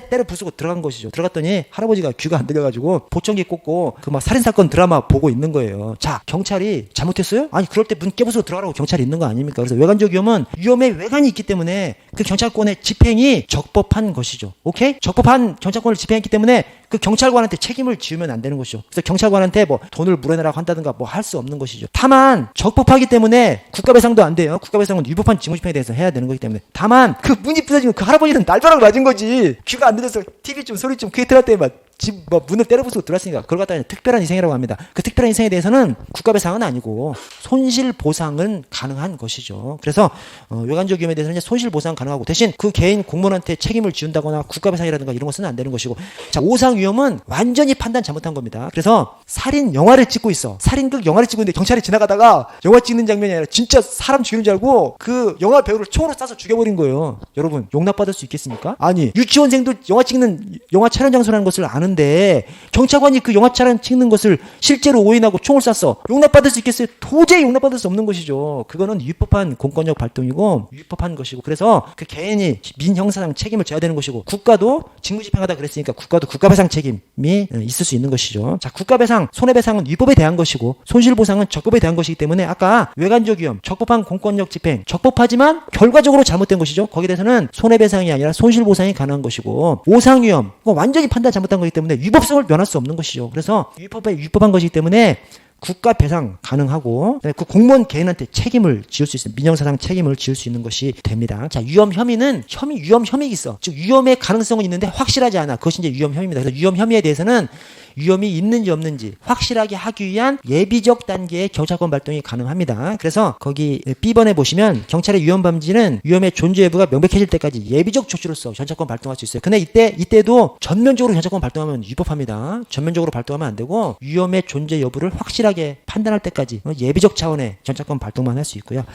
때려 부수고 들어간 것이죠. 들어갔더니 할아버지가 귀가 안 들려가지고 보청기 꽂고 그 막 살인사건 드라마 보고 있는 거예요. 자, 경찰이 잘못했어요? 아니, 그럴 때 문 깨부수고 들어가라고 경찰이 있는 거 아닙니까? 그래서 외관적 위험은 위험의 외관이 있기 때문에 그 경찰권의 집행이 적법한 것이죠. 오케이? 적법한 경찰권을 집행했기 때문에 그 경찰관한테 책임을 지우면 안 되는 것이죠. 그래서 경찰관한테 뭐 돈을 물어내라고 한다든가 뭐 할 수 없는 것이죠. 다만 적법하기 때문에 국가배상도 안 돼요. 국가배상은 위법한 직무집행에 대해서 해야 되는 거기 때문에. 다만 그 문이 부서지면 그 할아버지는 날벼락 맞은 거지. 귀가 안 들려서 TV 좀 소리 좀 크게 틀었더니 막 집 뭐 문을 때려 부수고 들어왔으니까 그걸 갖다가 특별한 희생이라고 합니다. 그 특별한 희생에 대해서는 국가배상은 아니고 손실보상은 가능한 것이죠. 그래서 외관적 위험에 대해서는 이제 손실보상 가능하고 대신 그 개인 공무원한테 책임을 지운다거나 국가배상이라든가 이런 것은 안 되는 것이고 자 오상위험은 완전히 판단 잘못한 겁니다. 그래서 살인 영화를 찍고 있어. 살인극 영화를 찍고 있는데 경찰이 지나가다가 영화 찍는 장면이 아니라 진짜 사람 죽이는 줄 알고 그 영화 배우를 총으로 쏴서 죽여버린 거예요. 여러분 용납받을 수 있겠습니까? 아니 유치원생도 영화 촬영 장소라는 것을 아는데 경찰관이 그 영화 촬영 찍는 것을 실제로 오인하고 총을 쐈어. 용납받을 수 있겠어요? 도저히 용납받을 수 없는 것이죠. 그거는 위법한 공권력 발동이고 위법한 것이고 그래서 그 개인이 민형사상 책임을 져야 되는 것이고 국가도 직무집행하다 그랬으니까 국가도 국가배상 책임이 있을 수 있는 것이죠. 자 국가배상 손해배상은 위법에 대한 것이고 손실보상은 적법에 대한 것이기 때문에 아까 외관적 위험 적법한 공권력 집행 적법하지만 결과적으로 잘못된 것이죠. 거기에 대해서는 손해배상이 아니라 손실보상이 가능한 것이고 오상위험 완전히 판단 잘못한 거기 때문에 위법성을 면할 수 없는 것이죠. 그래서 위법한 것이기 때문에 국가 배상 가능하고 그 공무원 개인한테 책임을 지을 수 있어요. 민형사상 책임을 지을 수 있는 것이 됩니다. 자 위험 혐의는 위험 혐의가 있어. 즉 위험의 가능성은 있는데 확실하지 않아. 그것이 이제 위험 혐의입니다. 그래서 위험 혐의에 대해서는 위험이 있는지 없는지 확실하게 하기 위한 예비적 단계의 경찰권 발동이 가능합니다. 그래서 거기 B번에 보시면 경찰의 위험 방지는 위험의 존재 여부가 명백해질 때까지 예비적 조치로서 경찰권 발동할 수 있어요. 근데 이때도 전면적으로 경찰권 발동하면 위법합니다. 전면적으로 발동하면 안 되고 위험의 존재 여부를 확실하게 판단할 때까지 예비적 차원의 경찰권 발동만 할 수 있고요.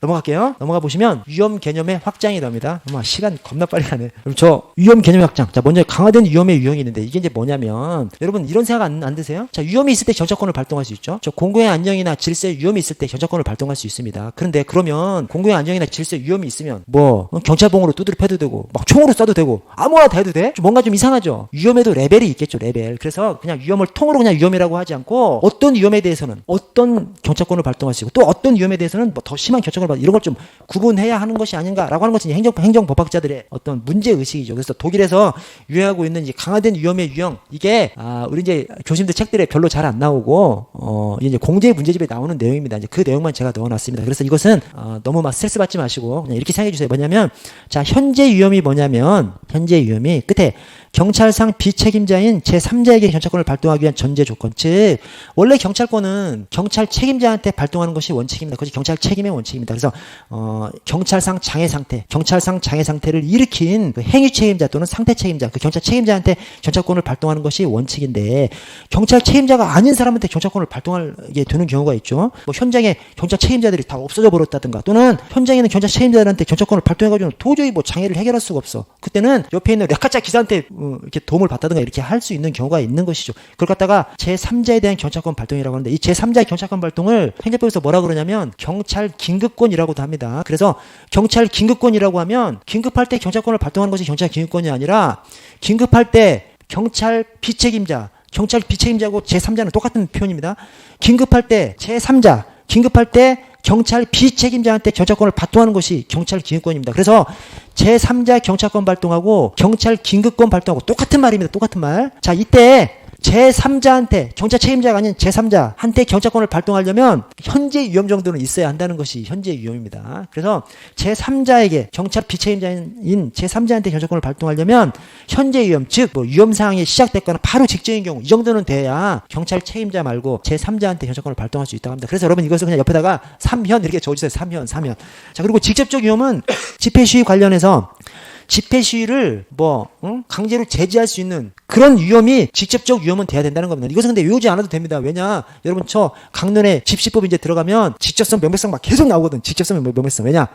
넘어갈게요. 넘어가 보시면 위험 개념의 확장이 나옵니다. 시간 겁나 빨리 가네. 그럼 저 위험 개념의 확장. 자, 먼저 강화된 위험의 유형이 있는데 이게 이제 뭐냐면 여러분 이런 생각 안 드세요? 자, 위험이 있을 때 경찰권을 발동할 수 있죠. 저 공공의 안녕이나 질서에 위험이 있을 때 경찰권을 발동할 수 있습니다. 그런데 그러면 공공의 안녕이나 질서에 위험이 있으면 경찰봉으로 두드려 패도 되고 막 총으로 쏴도 되고 아무거나 다 해도 돼? 뭔가 좀 이상하죠. 위험에도 레벨이 있겠죠. 레벨. 그래서 그냥 위험을 통으로 그냥 위험이라고 하지 않고 어떤 위험에 대해서는 어떤 경찰권을 발동할 수 있고 또 어떤 위험에 대해서는 더 심한 경찰권을 이런 걸 좀 구분해야 하는 것이 아닌가라고 하는 것은 행정법학자들의 어떤 문제의식이죠. 그래서 독일에서 유행하고 있는 이 강화된 위험의 유형, 이게, 우리 이제 교수님들 책들에 별로 잘 안 나오고, 이제 공제 문제집에 나오는 내용입니다. 이제 그 내용만 제가 넣어놨습니다. 그래서 이것은, 너무 막 스트레스 받지 마시고, 그냥 이렇게 생각해 주세요. 뭐냐면, 자, 현재 위험이 뭐냐면, 현재 위험이 끝에 경찰상 비책임자인 제3자에게 경찰권을 발동하기 위한 전제 조건. 즉 원래 경찰권은 경찰 책임자한테 발동하는 것이 원칙입니다. 그것이 경찰 책임의 원칙입니다. 그래서 경찰상 장애 상태를 일으킨 그 행위 책임자 또는 상태 책임자, 그 경찰 책임자한테 경찰권을 발동하는 것이 원칙인데 경찰 책임자가 아닌 사람한테 경찰권을 발동하게 되는 경우가 있죠. 현장에 경찰 책임자들이 다 없어져 버렸다든가 또는 현장에 있는 경찰 책임자들한테 경찰권을 발동해가지고 도저히 장애를 해결할 수가 없어. 그때는 옆에 있는 레카짜 기사한테 이렇게 도움을 받다든가 이렇게 할 수 있는 경우가 있는 것이죠. 그걸 갖다가 제3자에 대한 경찰권 발동이라고 하는데 이 제3자의 경찰권 발동을 행정법에서 뭐라 그러냐면 경찰 긴급권이라고도 합니다. 그래서 경찰 긴급권이라고 하면 긴급할 때 경찰권을 발동하는 것이 경찰 긴급권이 아니라 긴급할 때 경찰 비책임자고 제3자는 똑같은 표현입니다. 긴급할 때 제3자, 긴급할 때 경찰 비책임자한테 경찰권을 발동하는 것이 경찰 긴급권입니다. 그래서 제3자 경찰권 발동하고 경찰 긴급권 발동하고 똑같은 말입니다. 똑같은 말. 자, 이때 제3자한테 경찰 책임자가 아닌 제3자한테 경찰권을 발동하려면 현재 위험 정도는 있어야 한다는 것이 현재 위험입니다. 그래서 제3자에게 경찰 비책임자인 제3자한테 경찰권을 발동하려면 현재 위험, 즉 위험 사항이 시작됐거나 바로 직전인 경우 이 정도는 돼야 경찰 책임자 말고 제3자한테 경찰권을 발동할 수 있다고 합니다. 그래서 여러분 이것을 그냥 옆에다가 3현 이렇게 적어주세요. 3현. 자, 그리고 직접적 위험은 집회 시위 관련해서 집회 시위를 강제로 제지할 수 있는 그런 위험이 직접적 위험은 돼야 된다는 겁니다. 이것은 근데 외우지 않아도 됩니다. 왜냐? 여러분 저 강론에 집시법 이제 들어가면 직접성, 명백성 막 계속 나오거든. 직접성, 명백성. 왜냐?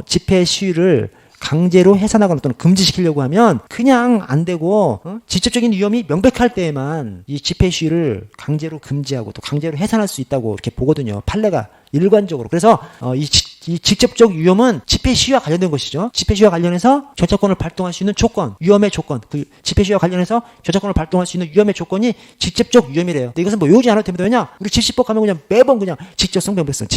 집회 시위를 강제로 해산하거나 또는 금지시키려고 하면 그냥 안 되고 직접적인 위험이 명백할 때에만 이 집회 시위를 강제로 금지하고 또 강제로 해산할 수 있다고 이렇게 보거든요. 판례가 일관적으로. 그래서 이 직접적 위험은 집회 시위와 관련된 것이죠. 집회 시위와 관련해서 경찰권을 발동할 수 있는 조건, 위험의 조건, 그 집회 시위와 관련해서 경찰권을 발동할 수 있는 위험의 조건이 직접적 위험이래요. 근데 이것은 외우지 않아도 됩니다. 왜냐? 우리 집시법 가면 그냥 매번 그냥 직접성, 명백성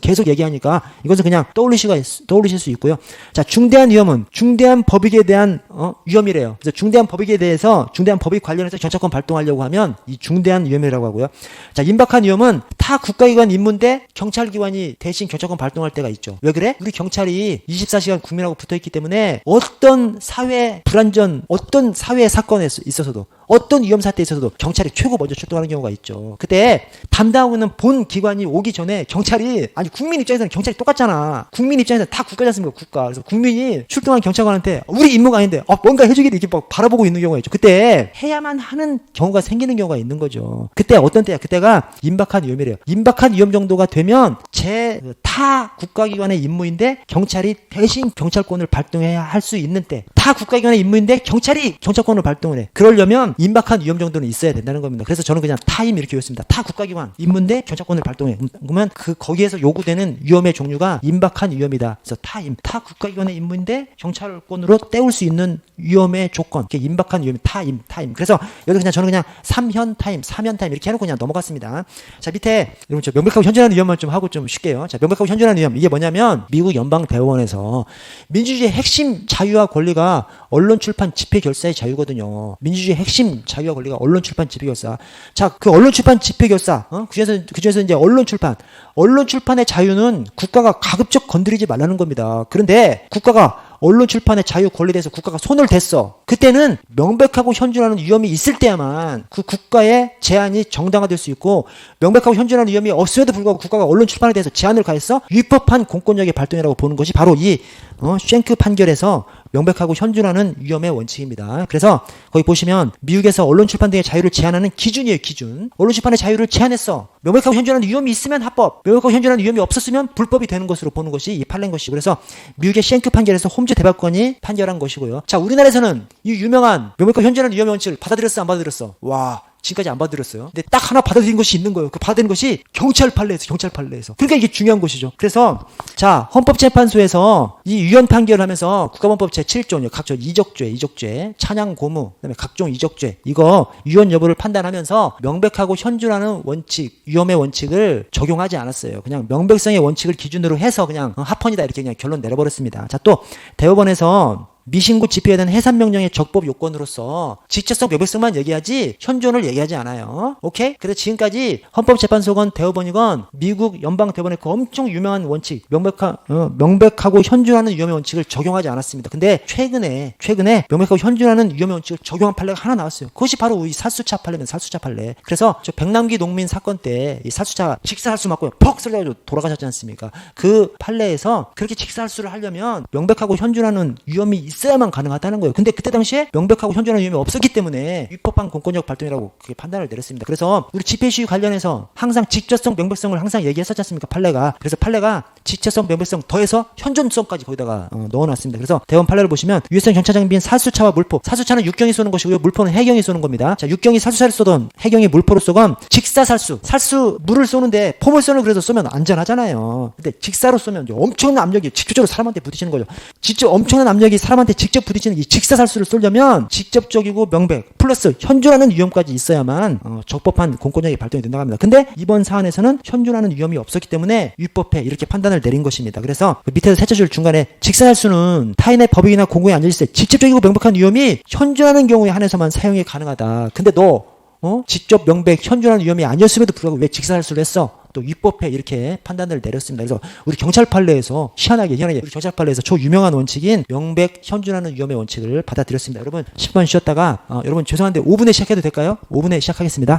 계속 얘기하니까 이것은 그냥 떠올리실 수 있고요. 자, 중대한 위험은 중대한 법익에 대한 위험이래요. 그래서 중대한 법익에 대해서 중대한 법익 관련해서 경찰권 발동하려고 하면 이 중대한 위험이라고 하고요. 자, 임박한 위험은 타 국가기관 임무인데 경찰기관이 대신 경찰권 발동할 때가 있죠. 왜 그래? 우리 경찰이 24시간 국민하고 붙어있기 때문에 어떤 사회 불안전, 어떤 사회 사건에 있어서도 어떤 위험 사태에 있어서도 경찰이 최고 먼저 출동하는 경우가 있죠. 그때 담당하고 있는 본 기관이 오기 전에 경찰이, 아니 국민 입장에서는 경찰이 똑같잖아. 국민 입장에서는 다 국가지 않습니까? 국가. 그래서 국민이 출동한 경찰관한테 우리 임무가 아닌데 뭔가 해주기를 이렇게 막 바라보고 있는 경우가 있죠. 그때 해야만 하는 경우가 생기는 경우가 있는 거죠. 그때 어떤 때야? 그때가 임박한 위험이래요. 임박한 위험 정도가 되면 제 타 국가기관의 임무인데 경찰이 대신 경찰권을 발동해야 할 수 있는 때, 타 국가기관의 임무인데 경찰이 경찰권을 발동을 해. 그러려면 임박한 위험 정도는 있어야 된다는 겁니다. 그래서 저는 그냥 타임 이렇게 외웠습니다. 타 국가기관 임무인데 경찰권을 발동해. 그러면 거기에서 요구되는 위험의 종류가 임박한 위험이다. 그래서 타 국가기관의 임무인데 경찰권으로 때울 수 있는 위험의 조건, 임박한 위험이 타임. 그래서 여기 그냥 저는 그냥 3현 타임 이렇게 해놓고 그냥 넘어갔습니다. 자, 밑에 여러분 저 명백하고 현존하는 위험만 좀 하고 좀 쉴게요. 자, 명백하고 현존하는 위험, 이게 뭐냐면 미국 연방대법원에서 민주주의의 핵심 자유와 권리가 언론 출판 집회 결사의 자유거든요. 민주주의의 핵심 자유와 권리가 언론 출판 집회 결사. 자, 그 언론 출판 집회 결사, 그중에서 이제 언론 출판의 자유는 국가가 가급적 건드리지 말라는 겁니다. 그런데 국가가 언론 출판의 자유 권리에 대해서 국가가 손을 댔어. 그때는 명백하고 현존하는 위험이 있을 때야만 그 국가의 제한이 정당화될 수 있고, 명백하고 현존하는 위험이 없음에도 불구하고 국가가 언론 출판에 대해서 제한을 가했어 위법한 공권력의 발동이라고 보는 것이 바로 이 쉔크 판결에서 명백하고 현존하는 위험의 원칙입니다. 그래서 거기 보시면 미국에서 언론 출판 등의 자유를 제한하는 기준이에요. 기준. 언론 출판의 자유를 제한했어. 명백하고 현존하는 위험이 있으면 합법, 명백하고 현존하는 위험이 없었으면 불법이 되는 것으로 보는 것이 이 판례인 것이고, 그래서 미국의 쉔크 판결에서 홈즈 대법관이 판결한 것이고요. 자, 우리나라에서는 이 유명한 명백하고 현존하는 위험의 원칙을 받아들였어, 안 받아들였어? 와, 지금까지 안 받아들였어요. 근데 딱 하나 받아들인 것이 있는 거예요. 그 받아들인 것이 경찰 판례에서. 그러니까 이게 중요한 것이죠. 그래서 자, 헌법재판소에서 이 위헌 판결을 하면서 국가헌법 제7조 각종 이적죄, 찬양 고무, 그다음에 각종 이적죄, 이거 위헌 여부를 판단하면서 명백하고 현존하는 원칙, 위험의 원칙을 적용하지 않았어요. 그냥 명백성의 원칙을 기준으로 해서 그냥 합헌이다 이렇게 그냥 결론 내려버렸습니다. 자, 또 대법원에서 미신고 집행에 대한 해산명령의 적법 요건으로서 직접성, 명백성만 얘기하지 현존을 얘기하지 않아요. 오케이? 그래서 지금까지 헌법재판소건 대법원이건 미국 연방대법원의 그 엄청 유명한 원칙, 명백하고 현존하는 위험의 원칙을 적용하지 않았습니다. 근데 최근에 명백하고 현존하는 위험의 원칙을 적용한 판례가 하나 나왔어요. 그것이 바로 이 살수차 판례입니다. 살수차 판례. 그래서 저 백남기 농민 사건 때 이 살수차가 직사살수 맞고 퍽 소리가 돌아가셨지 않습니까? 그 판례에서 그렇게 직사살수를 하려면 명백하고 현존하는 위험이 있어야만 가능하다는 거예요. 근데 그때 당시에 명백하고 현존하는 위험이 없었기 때문에 위법한 공권력 발동이라고 그렇게 판단을 내렸습니다. 그래서 우리 집회 시위 관련해서 항상 직접성, 명백성을 항상 얘기했었지 않습니까? 판례가. 그래서 판례가 직접성, 명백성 더해서 현존성까지 거기다가 넣어놨습니다. 그래서 대법원 판례를 보시면 유해성 경차 장비인 살수차와 물포, 살수차는 육경이 쏘는 것이고요, 물포는 해경이 쏘는 겁니다. 자, 육경이 살수차를 쏘던 해경이 물포를 쏘건 직사살수, 물을 쏘는데 포물선을 그래서 쏘면 안전하잖아요. 근데 직사로 쏘면 엄청난 압력이 직접적으로 사람한테 부딪히는 거죠. 엄청난 압력이 사람한테 직접 부딪히는 이 직사살수를 쏘려면 직접적이고 명백 플러스 현존하는 위험까지 있어야만 적법한 공권력이 발동이 된다고 합니다. 근데 이번 사안에서는 현존하는 위험이 없었기 때문에 위법해 이렇게 판단을 내린 것입니다. 그래서 그 밑에서 세 줄 중간에 직사살수는 타인의 법익이나 공공에 앉아있을 때 직접적이고 명백한 위험이 현존하는 경우에 한해서만 사용이 가능하다. 근데 너 직접 명백 현존하는 위험이 아니었음에도 불구하고 왜 직사살수를 했어? 또 위법해 이렇게 판단을 내렸습니다. 그래서 우리 경찰 판례에서 희한하게 우리 경찰 판례에서 초유명한 원칙인 명백 현존하는 위험의 원칙을 받아들였습니다. 여러분 10분 쉬었다가 여러분 죄송한데 5분에 시작해도 될까요? 5분에 시작하겠습니다.